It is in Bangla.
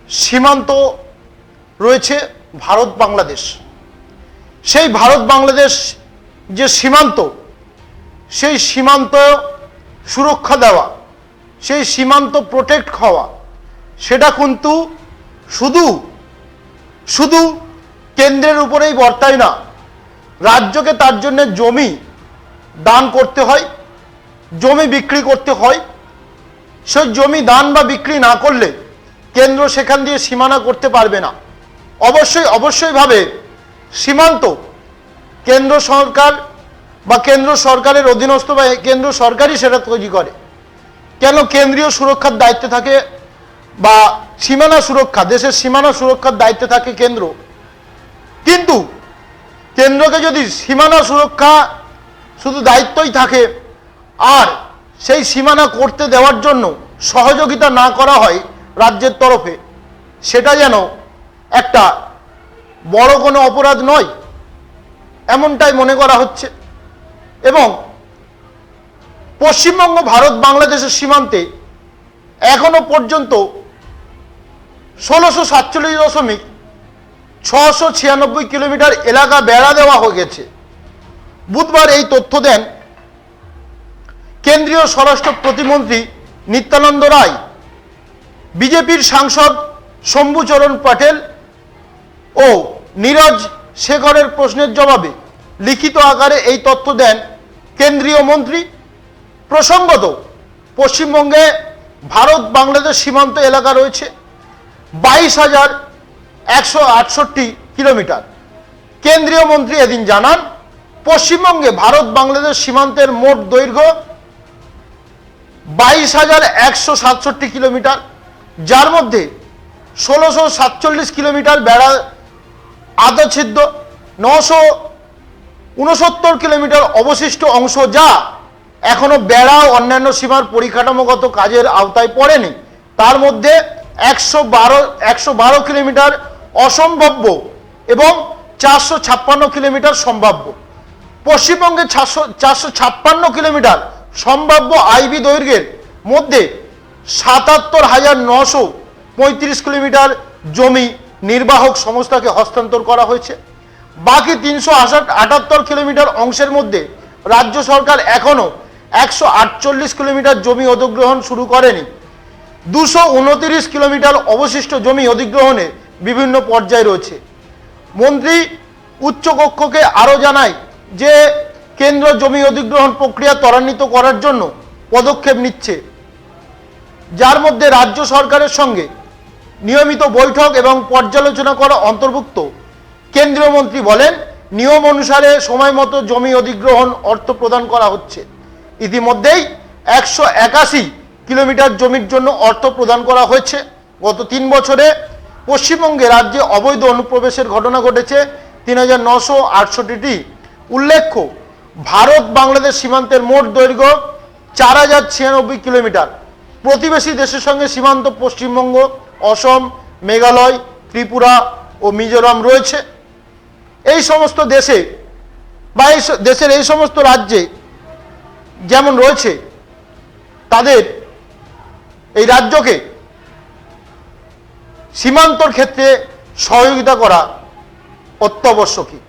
সীমান্ত রয়েছে ভারত বাংলাদেশ। সেই ভারত বাংলাদেশ যে সীমান্ত, সেই সীমান্ত সুরক্ষা দেওয়া, সেই সীমান্ত প্রোটেক্ট হওয়া, সেটা কিন্তু শুধু শুধু কেন্দ্রের উপরেই বর্তায় না, রাজ্যকে তার জন্য জমি দান করতে হয়, জমি বিক্রি করতে হয়। সেই জমি দান বা বিক্রি না করলে কেন্দ্র সেখান দিয়ে সীমানা করতে পারবে না। অবশ্যইভাবে সীমান্ত কেন্দ্র সরকার বা কেন্দ্র সরকারের অধীনস্থ বা কেন্দ্র সরকারই সেটা তৈরি করে। কেন কেন্দ্রীয় সুরক্ষার দায়িত্বে থাকে বা সীমানা সুরক্ষা, দেশের সীমানা সুরক্ষার দায়িত্বে থাকে কেন্দ্র। কিন্তু কেন্দ্রকে যদি সীমানা সুরক্ষা শুধু দায়িত্বই থাকে আর সেই সীমানা করতে দেওয়ার জন্য সহযোগিতা না করা হয় রাজ্যের তরফে, সেটা যেন একটা বড় কোনো অপরাধ নয়, এমনটাই মনে করা হচ্ছে। এবং পশ্চিমবঙ্গ ভারত বাংলাদেশের সীমান্তে এখনো পর্যন্ত ১৬৪৭.৬৯৬ কিলোমিটার এলাকা বেড়া দেওয়া হয়ে গেছে। বুধবার এই তথ্য দেন কেন্দ্রীয় স্বরাষ্ট্র প্রতিমন্ত্রী নিত্যানন্দ রায়। বিজেপির সাংসদ শম্ভুচরণ প্যাটেল ও নীরজ শেখরের প্রশ্নের জবাবে লিখিত আকারে এই তথ্য দেন কেন্দ্রীয় মন্ত্রী। প্রসঙ্গত, পশ্চিমবঙ্গে ভারত বাংলাদেশ সীমান্ত এলাকা রয়েছে ২২,১৬৮ কিলোমিটার। কেন্দ্রীয় মন্ত্রী এদিন জানান, পশ্চিমবঙ্গে ভারত বাংলাদেশ সীমান্তের মোট দৈর্ঘ্য ২২,১৬৭ কিলোমিটার, যার মধ্যে ১৬৪৭ কিলোমিটার বেড়া আধাচ্ছেদ্য, ৯৬৯ কিলোমিটার অবশিষ্ট অংশ যা এখনো বেড়া ও অন্যান্য সীমার পরিকাঠামোগত কাজের আওতায় পড়েনি। তার মধ্যে ১১২ কিলোমিটার অসম্ভাব্য এবং ৪৫৬ কিলোমিটার সম্ভাব্য। পশ্চিমবঙ্গে ৪৫৬ কিলোমিটার সম্ভাব্য আইবি দৈর্ঘ্যের মধ্যে ৭৭,৯৩৫ কিলোমিটার জমি নির্বাহক সংস্থাকে হস্তান্তর করা হয়েছে। বাকি ৩৭৮ কিলোমিটার অংশের মধ্যে রাজ্য সরকার এখনো ১৪৮ কিলোমিটার জমি অধিগ্রহণ শুরু করেনি। ২২৯ কিলোমিটার অবশিষ্ট জমি অধিগ্রহণে বিভিন্ন পর্যায়ে রয়েছে। মন্ত্রী উচ্চকক্ষকে আরও জানায় যে কেন্দ্র জমি অধিগ্রহণ প্রক্রিয়া ত্বরান্বিত করার জন্য পদক্ষেপ নিচ্ছে, যার মধ্যে রাজ্য সরকারের সঙ্গে নিয়মিত বৈঠক এবং পর্যালোচনা করা অন্তর্ভুক্ত। কেন্দ্রীয় মন্ত্রী বলেন, নিয়ম অনুসারে সময় মতো জমি অধিগ্রহণ অর্থ প্রদান করা হচ্ছে। ইতিমধ্যেই ১৮১ কিলোমিটার জমির জন্য অর্থ প্রদান করা হয়েছে। গত ৩ বছরে পশ্চিমবঙ্গে রাজ্যে অবৈধ অনুপ্রবেশের ঘটনা ঘটেছে ৩,৯৬৮টি। উল্লেখ্য, ভারত বাংলাদেশ সীমান্তের মোট দৈর্ঘ্য ৪,০৯৬ কিলোমিটার। প্রতিবেশী দেশের সঙ্গে সীমান্ত পশ্চিমবঙ্গ, অসম, মেঘালয়, ত্রিপুরা ও মিজোরাম রয়েছে। এই সমস্ত দেশে বা দেশের এই সমস্ত রাজ্যে যেমন রয়েছে, তাদের এই রাজ্যকে সীমান্তর ক্ষেত্রে সহযোগিতা করা অত্যাবশ্যকীয়।